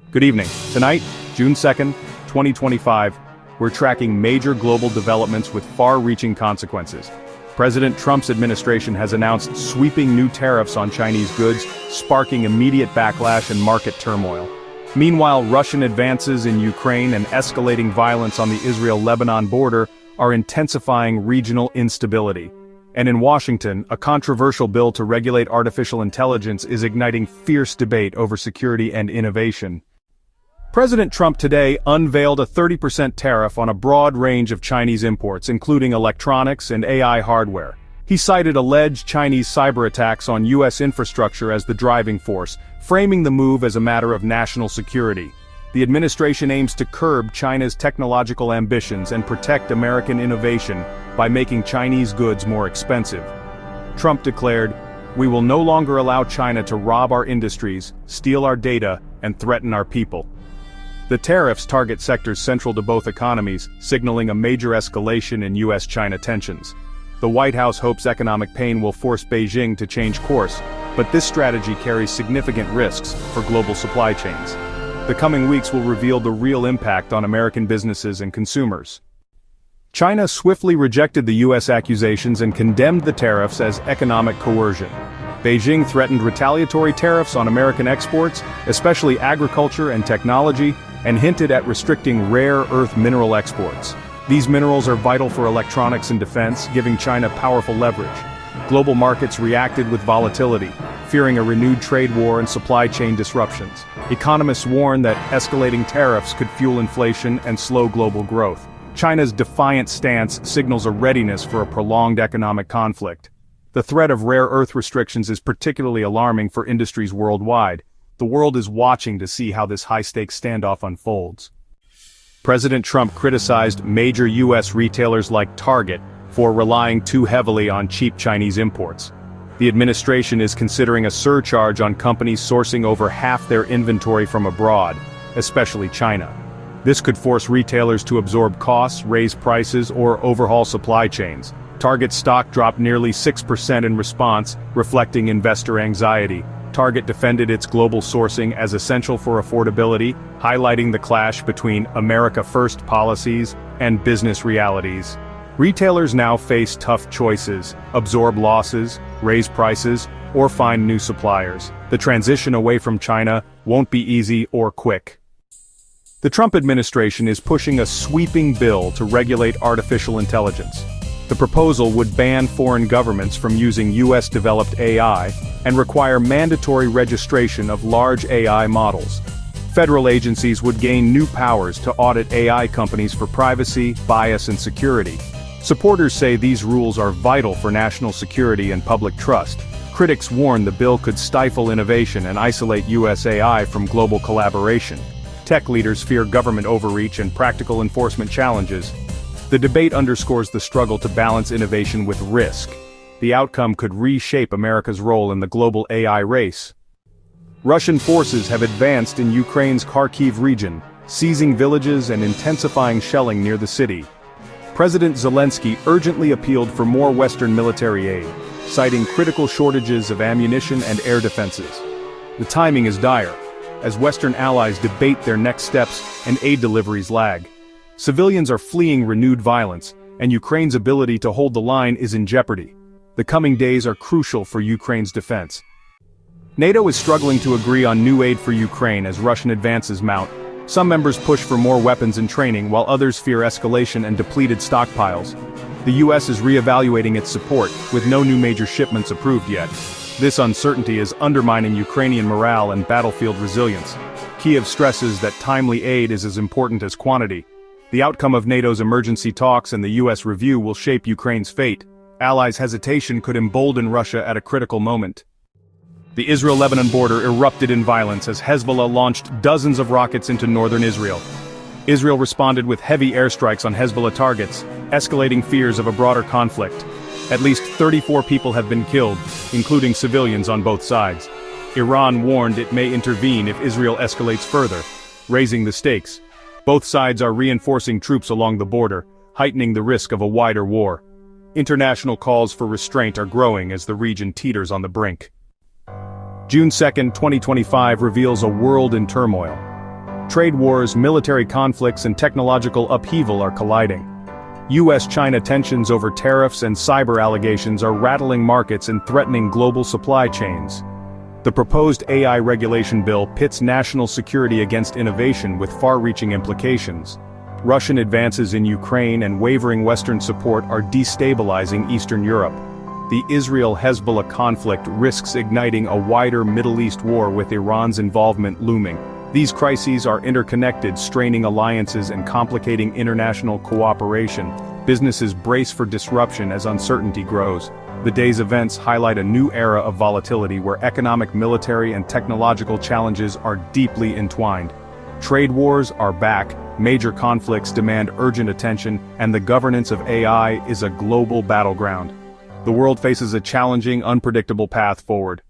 Good evening. Tonight, June 2nd, 2025, we're tracking major global developments with far-reaching consequences. President Trump's administration has announced sweeping new tariffs on Chinese goods, sparking immediate backlash and market turmoil. Meanwhile, Russian advances in Ukraine and escalating violence on the Israel-Lebanon border are intensifying regional instability. And in Washington, a controversial bill to regulate artificial intelligence is igniting fierce debate over security and innovation. President Trump today unveiled a 30% tariff on a broad range of Chinese imports, including electronics and AI hardware. He cited alleged Chinese cyber attacks on U.S. infrastructure as the driving force, framing the move as a matter of national security. The administration aims to curb China's technological ambitions and protect American innovation by making Chinese goods more expensive. Trump declared, "We will no longer allow China to rob our industries, steal our data, and threaten our people." The tariffs target sectors central to both economies, signaling a major escalation in U.S.-China tensions. The White House hopes economic pain will force Beijing to change course, but this strategy carries significant risks for global supply chains. The coming weeks will reveal the real impact on American businesses and consumers. China swiftly rejected the U.S. accusations and condemned the tariffs as economic coercion. Beijing threatened retaliatory tariffs on American exports, especially agriculture and technology, and hinted at restricting rare earth mineral exports. These minerals are vital for electronics and defense, giving China powerful leverage. Global markets reacted with volatility, fearing a renewed trade war and supply chain disruptions. Economists warn that escalating tariffs could fuel inflation and slow global growth. China's defiant stance signals a readiness for a prolonged economic conflict. The threat of rare earth restrictions is particularly alarming for industries worldwide. The world is watching to see how this high-stakes standoff unfolds. President Trump criticized major U.S. retailers like Target for relying too heavily on cheap Chinese imports. The administration is considering a surcharge on companies sourcing over half their inventory from abroad, especially China. This could force retailers to absorb costs, raise prices, or overhaul supply chains. Target's stock dropped nearly 6% in response, reflecting investor anxiety. Target defended its global sourcing as essential for affordability, highlighting the clash between America First policies and business realities. Retailers now face tough choices: absorb losses, raise prices, or find new suppliers. The transition away from China won't be easy or quick. The Trump administration is pushing a sweeping bill to regulate artificial intelligence. The proposal would ban foreign governments from using U.S.-developed AI and require mandatory registration of large AI models. Federal agencies would gain new powers to audit AI companies for privacy, bias, and security. Supporters say these rules are vital for national security and public trust. Critics warn the bill could stifle innovation and isolate U.S. AI from global collaboration. Tech leaders fear government overreach and practical enforcement challenges. The debate underscores the struggle to balance innovation with risk. The outcome could reshape America's role in the global AI race. Russian forces have advanced in Ukraine's Kharkiv region, seizing villages and intensifying shelling near the city. President Zelensky urgently appealed for more Western military aid, citing critical shortages of ammunition and air defenses. The timing is dire, as Western allies debate their next steps and aid deliveries lag. Civilians are fleeing renewed violence, and Ukraine's ability to hold the line is in jeopardy. The coming days are crucial for Ukraine's defense. NATO is struggling to agree on new aid for Ukraine as Russian advances mount. Some members push for more weapons and training, while others fear escalation and depleted stockpiles. The U.S. is re-evaluating its support, with no new major shipments approved yet. This uncertainty is undermining Ukrainian morale and battlefield resilience. Kyiv stresses that timely aid is as important as quantity. The outcome of NATO's emergency talks and the U.S. review will shape Ukraine's fate. Allies' hesitation could embolden Russia at a critical moment. The Israel-Lebanon border erupted in violence as Hezbollah launched dozens of rockets into northern Israel. Israel responded with heavy airstrikes on Hezbollah targets, escalating fears of a broader conflict. At least 34 people have been killed, including civilians on both sides. Iran warned it may intervene if Israel escalates further, raising the stakes. Both sides are reinforcing troops along the border, heightening the risk of a wider war. International calls for restraint are growing as the region teeters on the brink. June 2, 2025 reveals a world in turmoil. Trade wars, military conflicts, and technological upheaval are colliding. US-China tensions over tariffs and cyber allegations are rattling markets and threatening global supply chains. The proposed AI regulation bill pits national security against innovation with far-reaching implications. Russian advances in Ukraine and wavering Western support are destabilizing Eastern Europe. The Israel-Hezbollah conflict risks igniting a wider Middle East war with Iran's involvement looming. These crises are interconnected, straining alliances and complicating international cooperation. Businesses brace for disruption as uncertainty grows. The day's events highlight a new era of volatility where economic, military, and technological challenges are deeply entwined. Trade wars are back, major conflicts demand urgent attention, and the governance of AI is a global battleground. The world faces a challenging, unpredictable path forward.